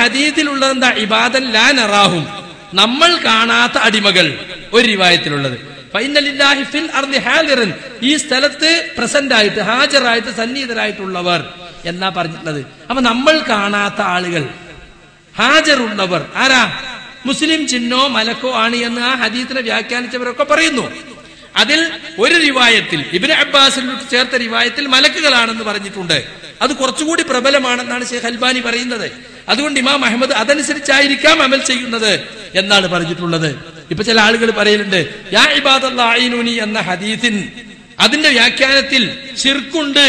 ഹദീസിലുള്ളത് എന്താ? ഇബാദൻ ലാ നറാഹും, നമ്മൾ കാണാത്ത അടിമകൾ. ഒരു റിവായത്തിലുള്ളത് ഫൈനലില്ലാഹി ഫിൽ അർളി ഹാദിറൻ, ഈ സ്ഥലത്ത് പ്രസന്റ് ആയിട്ട് ഹാജരായിട്ട് സന്നിഹിതരായിട്ടുള്ളവർ എന്നാ പറഞ്ഞിട്ടുള്ളത്. അപ്പൊ നമ്മൾ കാണാത്ത ആളുകൾ, ഹാജറുള്ളവർ ആരാ? മുസ്ലിം ചിഹ്നോ മലക്കോ ആണ് എന്ന് ആ ഹദീസിനെ വ്യാഖ്യാനിച്ചവരൊക്കെ പറയുന്നു. അതിൽ ഒരു റിവായത്തിൽ ഇബ്നു അബ്ബാസിൽ ചേർത്ത റിവായത്തിൽ മലക്കുകളാണെന്ന് പറഞ്ഞിട്ടുണ്ട്. അത് കുറച്ചുകൂടി പ്രബലമാണെന്നാണ് ഷെയ്ഖ് അൽബാനി പറയുന്നത്. അതുകൊണ്ട് ഇമാം അഹ്മദ് അതനുസരിച്ചായിരിക്കാം അമൽ ചെയ്യുന്നത് എന്നാണ് പറഞ്ഞിട്ടുള്ളത്. ഇപ്പൊ ചില ആളുകൾ പറയലുണ്ട്, യാ ഇബാദല്ലാഹ് അഈനൂനി എന്ന ഹദീസിൻ അതിന്റെ വ്യാഖ്യാനത്തിൽ ശിർക്കുണ്ട്,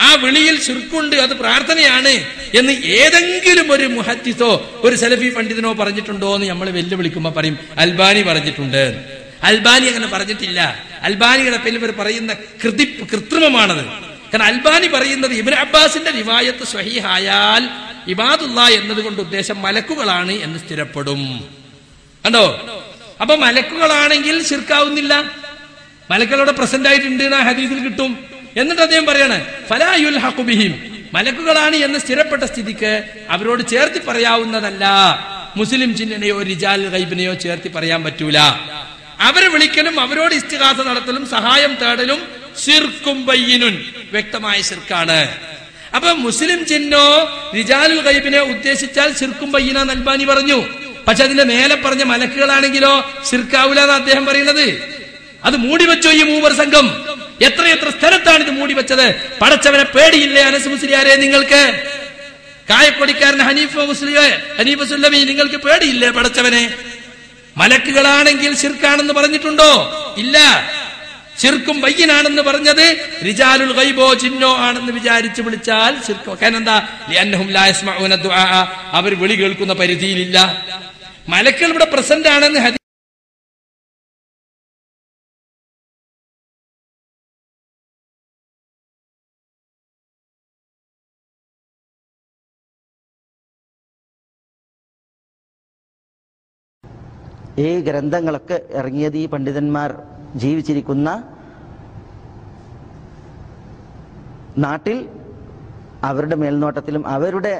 ആ വിളിയിൽ ശിർക്കുണ്ട്, അത് പ്രാർത്ഥനയാണ് എന്ന് ഏതെങ്കിലും ഒരു മുഹദ്ദിസോ ഒരു സലഫി പണ്ഡിതനോ പറഞ്ഞിട്ടുണ്ടോ എന്ന് നമ്മൾ വെല്ലുവിളിക്കുമ്പോ പറയും അൽബാനി പറഞ്ഞിട്ടുണ്ട്. അൽബാനി അങ്ങനെ പറഞ്ഞിട്ടില്ല. അൽബാനിയുടെ പേരിൽ ഇവർ പറയുന്ന കൃത്രിമമാണത്. കാരണം അൽബാനി പറയുന്നത് ഇബ്നു അബ്ബാസിന്റെ റിവായത്ത് സ്വഹീഹായാൽ ഇബാദുല്ലാ എന്നതുകൊണ്ട് ഉദ്ദേശം മലക്കുകളാണ് എന്ന് സ്ഥിരപ്പെടും. കണ്ടോ? അപ്പൊ മലക്കുകളാണെങ്കിൽ ശിർക്കാവുന്നില്ല, മലക്കുകളുടെ പ്രസന്റ് ആയിട്ടുണ്ട് ആ ഹദീസിൽ കിട്ടും. എന്നിട്ട് അദ്ദേഹം പറയാണ് ഫലാ യുൽഹഖു ബിഹിം, മലക്കുകളാണ് എന്ന് സ്ഥിരപ്പെട്ട സ്ഥിതിക്ക് അവരോട് ചേർത്തി പറയാവുന്നതല്ല. മുസ്ലിം ജിന്നിനെയോ റിജാൽ ഗൈബിനെയോ ചേർത്തി പറയാൻ പറ്റൂല. അവരെ വിളിക്കലും അവരോട് ഇസ്തിഗാസ നടത്തലും സഹായം തേടലും ശിർക്കും ബയ്യിനുൻ, വ്യക്തമായ ശിർക്കാണ്. അപ്പൊ മുസ്ലിം ജിന്നോ റിജാലുൽ ഗൈബിനെ ഉദ്ദേശിച്ചാൽ ശിർക്കും ബയ്യിനാന്ന് അൽബാനി പറഞ്ഞു. പക്ഷെ അതിന്റെ മേലെ പറഞ്ഞ മലക്കുകളാണെങ്കിലോ ശിർക്കാവൂല എന്ന് അദ്ദേഹം പറയുന്നത്. അത് മൂടിവെച്ചോ ഈ മൂവർ സംഘം? എത്രയെത്ര സ്ഥലത്താണ് ഇത് മൂടിവെച്ചത്? പടച്ചവനെ പേടിയില്ലേ അനസ് മുസ്ലിയാരെ നിങ്ങൾക്ക്? കായക്കൊടിക്കാരൻ ഹനീഫ് സുല്ലമി, നിങ്ങൾക്ക് പേടിയില്ലേ പടച്ചവനെ? മലക്കുകളാണെങ്കിൽ ശിർക്കാണെന്ന് പറഞ്ഞിട്ടുണ്ടോ? ഇല്ല. ശിർക്കും ബയ്യിനാണെന്ന് പറഞ്ഞത് റിജാലുൽ ഗൈബോ ജിന്നോ ആണെന്ന് വിചാരിച്ച് വിളിച്ചാൽ ശിർക്കോ. കാരണം എന്താ? ലിഅന്നഹും ലാ യസ്മഊന ദുആ, അവർ വിളി കേൾക്കുന്ന പരിധിയിലില്ല. മലക്കുകൾ ഇവിടെ പ്രസന്റ് ആണെന്ന് ഈ ഗ്രന്ഥങ്ങളൊക്കെ ഇറങ്ങിയത് ഈ പണ്ഡിതന്മാർ ജീവിച്ചിരിക്കുന്ന നാട്ടിൽ അവരുടെ മേൽനോട്ടത്തിലും അവരുടെ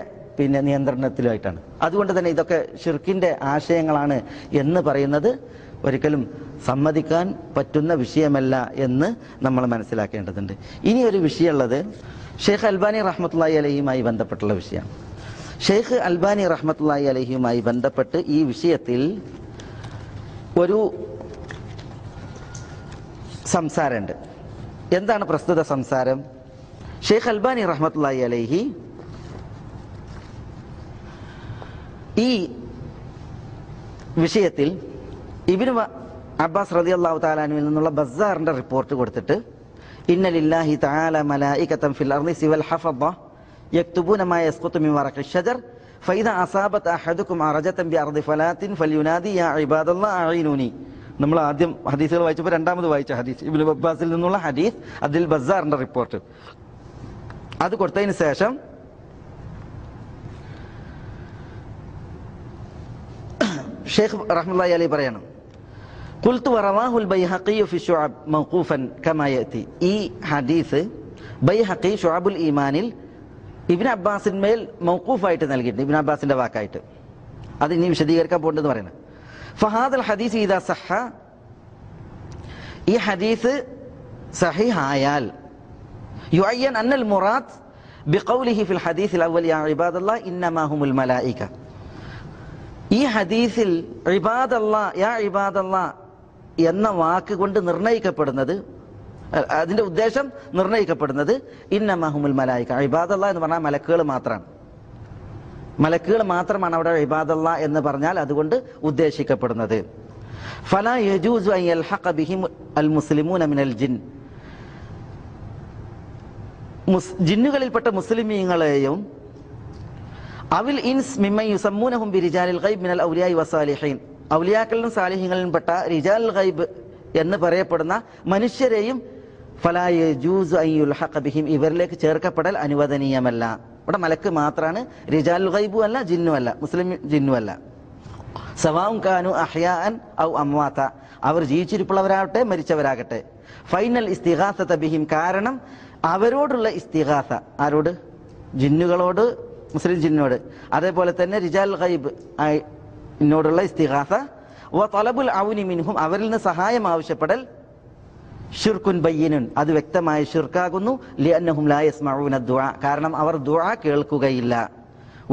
നിയന്ത്രണത്തിലുമായിട്ടാണ്. അതുകൊണ്ട് തന്നെ ഇതൊക്കെ ഷിർക്കിന്റെ ആശയങ്ങളാണ് എന്ന് പറയുന്നത് ഒരിക്കലും സമ്മതിക്കാൻ പറ്റുന്ന വിഷയമല്ല എന്ന് നമ്മൾ മനസ്സിലാക്കേണ്ടതുണ്ട്. ഇനി ഒരു വിഷയമുള്ളത് ഷെയ്ഖ് അൽബാനി റഹ്മത്തുള്ളാഹി അലൈഹിയുമായി ബന്ധപ്പെട്ടുള്ള വിഷയമാണ്. ഷെയ്ഖ് അൽബാനി റഹ്മത്തുള്ളാഹി അലൈഹിയുമായി ബന്ധപ്പെട്ട് ഈ വിഷയത്തിൽ ഒരു സംസാരമുണ്ട്. എന്താണ് പ്രസ്തുത സംസാരം? ഷെയ്ഖ് അൽബാനി റഹ്മത്തുള്ളാഹി അലൈഹി ഈ വിഷയത്തിൽ ഇബ്നു അബ്ബാസ് റളിയല്ലാഹു തആല അൻഹുവിൽ നിന്നുള്ള ബസ്സാറിന്റെ റിപ്പോർട്ട് കൊടുത്തിട്ട് ഇന്ന ലില്ലാഹി തആല മലായികതൻ ഫിൽ അർളി സിവൽ ഹഫദ യക്തുബൂന മാ യസ്ഖുതു മിൻ വറഖി ഷജർ ഫൈദാ അസാബത് അഹദുക്കും അറജതൻ ബിഅർദി ഫലാത്തിൻ ഫൽയുനാദി യാ ഇബാദല്ലാഹ് അഈനൂനി. നമ്മൾ ആദ്യം ഹദീസുകൾ വായിച്ചപ്പോൾ രണ്ടാമത് വായിച്ച ഹദീസ് ഇബ്നു അബ്ബാസിൽ നിന്നുള്ള ഹദീസ്, അതിൽ ബസ്സാറിന്റെ റിപ്പോർട്ട്. അത് കൊടുത്തതിന് ശേഷം ഷെയ്ഖ് റഹ്മത്തുള്ളാഹി അലൈഹി പറയണം ഖുൽതു വറവാഹുൽ ബൈഹഖി ഫി ശുഅബ് മൗഖൂഫൻ കമാ യഅതി. ഈ ഹദീസ് ബൈഹഖി ശുഅബുൽ ഈമാനിൽ ഇബ്നു അബ്ബാസിന്മേൽ മൗഖൂഫായിട്ട് നൽകിയിട്ടുണ്ട്, ഇബ്നു അബ്ബാസിന്റെ വാക്കായിട്ട്. അത് ഇനി വിശദീകരിക്കാൻ പോകേണ്ടത് പറയുന്നത് ഫഹാദൽ ഹദീസ് ഇദാ സഹ, ഈ ഹദീസ് സഹിഹായാൽ യുഅയ്യൻ അന്നൽ മുറാദ് ബിഖൗലിഹി ഫിൽ ഹദീസിൽ അവ്വൽ യാ ഇബാദല്ലാഹ് ഇന്നമാ ഹുമുൽ മലായിക. ഈ ഹദീസിൽ ഇബാദല്ലാഹ് യാ ഇബാദല്ലാഹ് എന്ന വാക്ക് കൊണ്ട് നിർണയിക്കപ്പെടുന്നത്, അതിന്റെ ഉദ്ദേശം നിർണയിക്കപ്പെടുന്നത് ഇന്നമാ ഹുമുൽ മലായിക, ഇബാദല്ലാഹ് എന്ന് പറഞ്ഞാൽ മലക്കുകൾ മാത്രമാണ്. മലക്കുകൾ മാത്രമാണ് അവിടെ ഇബാദല്ലാഹ് എന്ന് പറഞ്ഞാൽ അതുകൊണ്ട് ഉദ്ദേശിക്കപ്പെടുന്നത്. ഫലാ യജൂസു അൻ യൽഹഖ ബിഹിം അൽ മുസ്ലിമൂന മിനൽ ജിൻ, ജിന്നുകളിൽപ്പെട്ട മുസ്ലിമീങ്ങളെയും അവിൽ ഇൻസ് മിമ്മൻ യുസമ്മൂനഹും ബിരിജാലിൽ ഗൈബ് മിനൽ ഔലിയാഇ വസാലിഹീൻ, ഔലിയാക്കളിലും സാലിഹീങ്ങളിലും പെട്ട റിജാലുൽ ഗൈബ് എന്ന് പറയപ്പെടുന്ന മനുഷ്യരെയും ഫലാ യജൂസു അൻ യുൽഹഖ ബിഹിം, ഇവരിലേക്ക് ചേർക്കപ്പെടൽ അനുവദനീയമല്ല. ഇവിടെ മലക്ക് മാത്രമാണ്, റിജാലുൽ ഗൈബും അല്ല ജിന്നും അല്ല, മുസ്ലിം ജിന്നും അല്ല. സവാഉൻ കാനു അഹ്യാഅൻ ഔ അംവാത, അവർ ജീവിച്ചിരിപ്പുള്ളവരാകട്ടെ മരിച്ചവരാകട്ടെ. ഫൈനൽ ഇസ്തിഗാസത ബിഹിം, കാരണം അവരോടുള്ള ഇസ്തിഗാസ, ആരോട്? ജിന്നുകളോട് മുസ്ലിം ജിന്നോട്, അതേപോലെ തന്നെ റിജാൽ ഗൈബ് നോടുള്ള ഇസ്തിഗാസ, വ തലബുൽ ഔനി മിൻഹും അവരിൽ നിന്ന് സഹായം ആവശ്യപ്പെടൽ, ഷിർക്കുൻ ബയ്യിനുൻ അത് വ്യക്തമായ ഷിർക്കാകുന്നു. ലിഅന്നഹും ലാ യസ്മഊന ദുആ കാരണം അവർ ദുആ കേൾക്കുകയില്ല.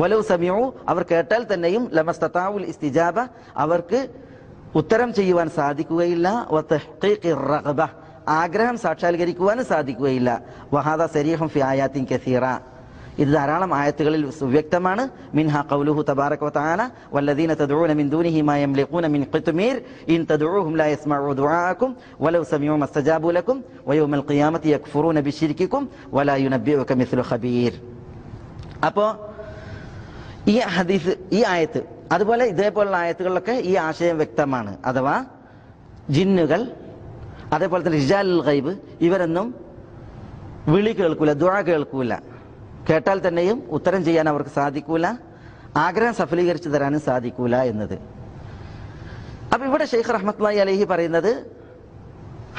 വലൗ സമിഉ അവർ കേട്ടാൽ തന്നെയും ലമസ്തതാഉൽ ഇസ്തിജാബ അവർക്ക് ഉത്തരം ചെയ്യുവാൻ സാധിക്കുകയില്ല. വ തഹ്ഖീഖിർ റഗ്ബ ആഗ്രഹം സാക്ഷാത്കരിക്കുവാനും സാധിക്കുകയില്ല. വഹാദ സരീഹുൻ ഫി ആയാത്തിൻ കസീറ ഇത് ധാരാളം ആയത്തുകളിൽ സുവ്യക്തമാണ്. മിൻഹ ഖൗലുഹു തബാറക വ തആല വല്ലദീന തദ്ഊന മിൻ ദൂനിഹി മാ യംലിഖൂന മിൻ ഖിത്മീർ ഇൻ തദ്ഊഹും ലാ യസ്മഉ ദുആഅക്കും വലൗ സമിഉ മസ്തജാബു ലക്കും വയൗമൽ ഖിയാമത്തി യക്ഫുറൂന ബിശിർകിക്കും വലാ യുനബ്ബിഉക മിസ്ലു ഖബീർ. അപ്പോൾ ഈ ഹദീസ്, ഈ ആയത്ത്, അതുപോലെ ഇതേപോലുള്ള ആയത്തുകളിലൊക്കെ ഈ ആശയം വ്യക്തമാണ്. അഥവാ ജിന്നുകൾ, അതേപോലെ തന്നെ റിജാലുൽ ഗൈബ് ഇവരൊന്നും വിളി കേൾക്കൂല, ദുആ കേൾക്കൂല. കേട്ടാൽ തന്നെയും ഉത്തരം ചെയ്യാൻ അവർക്ക് സാധിക്കൂല, ആഗ്രഹം സഫലീകരിച്ചു തരാനും സാധിക്കൂല എന്നത്. അപ്പൊ ഇവിടെ ഷെയ്ഖ് റഹ്മത്തുള്ളാഹി അലൈഹി പറയുന്നത്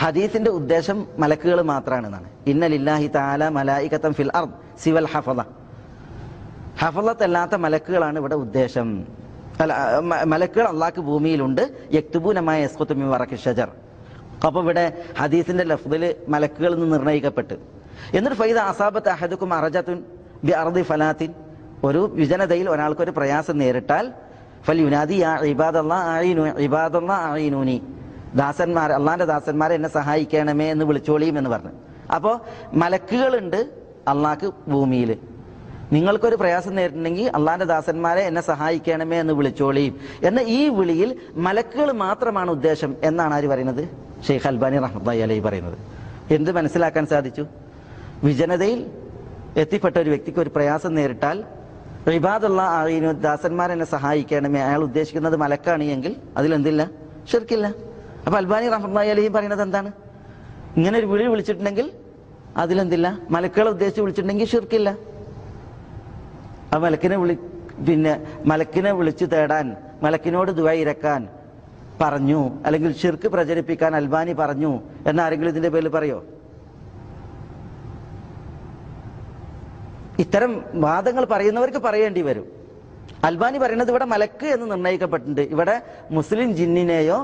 ഹദീസിന്റെ ഉദ്ദേശം മലക്കുകൾ മാത്രമാണെന്നാണ്. ഇന്ന ലില്ലാഹി തആല മലായികതൻ ഫിൽ അർദ് സിവൽ ഹഫള ഹഫളത്ത് അല്ലാത്ത മലക്കുകളാണ് ഇവിടെ ഉദ്ദേശം. അല്ല, മലക്കുകൾ അള്ളാഹ്ക്ക് ഭൂമിയിലുണ്ട്. യക്തുബൂന മാ യസ്ഖുതു മിൻ വറഖി ഷജർ. അപ്പോൾ ഇവിടെ ഹദീസിന്റെ ലഫ്ദിൽ മലക്കുകൾ എന്ന് നിർണ്ണയിക്കപ്പെട്ട്, എന്നിട്ട് ഫൈദ അസാബത്ത് അഹദുക്കും അറജത്തുൻ ബി അർദി ഫലാത്തിൻ ഒരു വിജനതയിൽ ഒരാൾക്കൊരു പ്രയാസം നേരിട്ടാൽ ഫൽ യുനാദി യാ ഇബാദല്ലാഹ് അഈനു ഇബാദല്ലാഹ് അഈനൂനി ദാസന്മാർ, അള്ളാന്റെ ദാസന്മാരെ എന്നെ സഹായിക്കണമേ എന്ന് വിളിച്ചോളിയും എന്ന് പറഞ്ഞു. അപ്പോൾ മലക്കുകളുണ്ട് അള്ളാഹ്ക്ക് ഭൂമിയിൽ. നിങ്ങൾക്കൊരു പ്രയാസം നേരിട്ടുണ്ടെങ്കിൽ അള്ളാന്റെ ദാസന്മാരെ എന്നെ സഹായിക്കണമേ എന്ന് വിളിച്ചോളിയും എന്ന ഈ വിളിയിൽ മലക്കുകൾ മാത്രമാണ് ഉദ്ദേശം എന്നാണ് ആര് പറയുന്നത്? ഷെയ്ഖ് അൽബാനി റഹ്മത്തുള്ളാഹി അലൈഹി പറയുന്നത്. എന്ത് മനസ്സിലാക്കാൻ സാധിച്ചു? വിജനതയിൽ എത്തിപ്പെട്ട ഒരു വ്യക്തിക്ക് ഒരു പ്രയാസം നേരിട്ടാൽ ഇബാദല്ലാഹ് അഈനു ദാസന്മാരെ എന്നെ സഹായിക്കണമേ, അയാൾ ഉദ്ദേശിക്കുന്നത് മലക്കാണ് എങ്കിൽ അതിലെന്തില്ല? ശിർക്കില്ല. അപ്പൊ അൽബാനി റഹ്മത്തുള്ളാഹി അലൈഹി പറയുന്നത് എന്താണ്? ഇങ്ങനെ ഒരു വിളി വിളിച്ചിട്ടുണ്ടെങ്കിൽ അതിലെന്തില്ല? മലക്കുകളെ ഉദ്ദേശിച്ച് വിളിച്ചിട്ടുണ്ടെങ്കിൽ ശിർക്കില്ല. ആ മലക്കിനെ മലക്കിനെ വിളിച്ചു തേടാൻ, മലക്കിനോട് ദുആ ഇരക്കാൻ പറഞ്ഞു, അല്ലെങ്കിൽ ശിർക്ക് പ്രചരിപ്പിക്കാൻ അൽബാനി പറഞ്ഞു എന്നാരെങ്കിലും ഇതിന്റെ പേരിൽ പറയോ? ഇത്തരം വാദങ്ങൾ പറയുന്നവർക്ക് പറയേണ്ടി വരും. അൽബാനി പറയുന്നത് ഇവിടെ മലക്ക് എന്ന് നിർണ്ണയിക്കപ്പെട്ടിട്ടുണ്ട്. ഇവിടെ മുസ്ലിം ജിന്നിനെയോ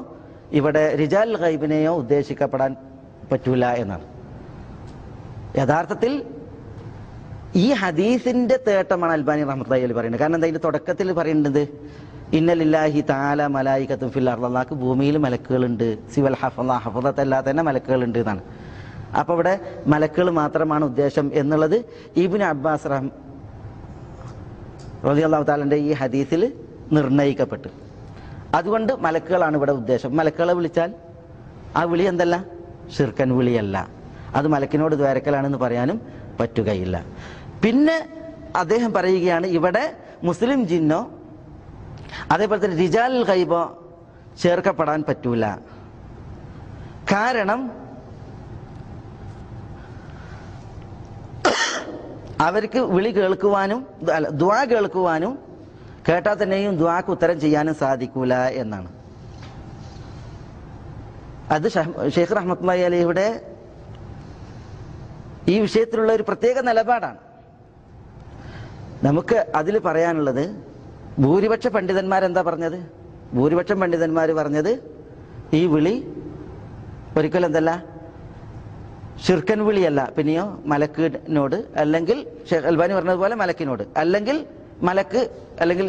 ഇവിടെ റിജാൽ ഗൈബിനെയോ ഉദ്ദേശിക്കപ്പെടാൻ പറ്റൂല എന്നാണ്. യഥാർത്ഥത്തിൽ ഈ ഹദീസിന്റെ തേട്ടമാണ് അൽബാനി റഹ്മത്തുള്ളാഹി അലൈഹി പറയുന്നത്. കാരണം എന്താ, ഇതിന്റെ തുടക്കത്തിൽ പറയുന്നത് ഇന്ന ലില്ലാഹി തആല മലായികത്തുൻ ഫിൽ അർദ് അല്ലാഹ്ക്ക് ഭൂമിയിൽ മലക്കുകളുണ്ട്, സിവൽ ഹഫള ഹഫളത്ത് അല്ലാതെ തന്നെ മലക്കുകളുണ്ട് എന്നാണ്. അപ്പൊ ഇവിടെ മലക്കുകൾ മാത്രമാണ് ഉദ്ദേശം എന്നുള്ളത് ഇബ്നു അബ്ബാസ് റളിയല്ലാഹു തആലയുടെ ഈ ഹദീസിൽ നിർണ്ണയിക്കപ്പെട്ടു. അതുകൊണ്ട് മലക്കുകളാണ് ഇവിടെ ഉദ്ദേശം. മലക്കുകളെ വിളിച്ചാൽ ആ വിളി എന്തല്ല? ശിർക്കൻ വിളിയല്ല. അത് മലക്കിനോട് ദ്വാരക്കലാണെന്ന് പറയാനും പറ്റുകയില്ല. പിന്നെ അദ്ദേഹം പറയുകയാണ്, ഇവിടെ മുസ്ലിം ജിന്നോ അതേപോലെ തന്നെ റിജാൽ ഗൈബോ ചേർക്കപ്പെടാൻ പറ്റൂല. കാരണം അവർക്ക് വിളി കേൾക്കുവാനും ദുആ കേൾക്കുവാനും കേട്ടാൽ തന്നെയും ദുആക്ക് ഉത്തരം ചെയ്യാനും സാധിക്കൂല എന്നാണ്. അത് ഷെയ്ഖ് റഹ്മത്തുള്ളാഹി അലൈഹിയുടെ ഈ വിഷയത്തിലുള്ള ഒരു പ്രത്യേക നിലപാടാണ്. നമുക്ക് അതിൽ പറയാനുള്ളത്, ഭൂരിപക്ഷ പണ്ഡിതന്മാരെന്താ പറഞ്ഞത്? ഭൂരിപക്ഷം പണ്ഡിതന്മാർ പറഞ്ഞത് ഈ വിളി ഒരിക്കലും എന്തല്ല, ശിർക്കൻ വിളിയല്ല. പിന്നെയോ മലക്കിനോട്, അല്ലെങ്കിൽ ഷെയ്ഖ് അൽബാനി പറഞ്ഞതുപോലെ മലക്കിനോട്, അല്ലെങ്കിൽ മലക്ക് അല്ലെങ്കിൽ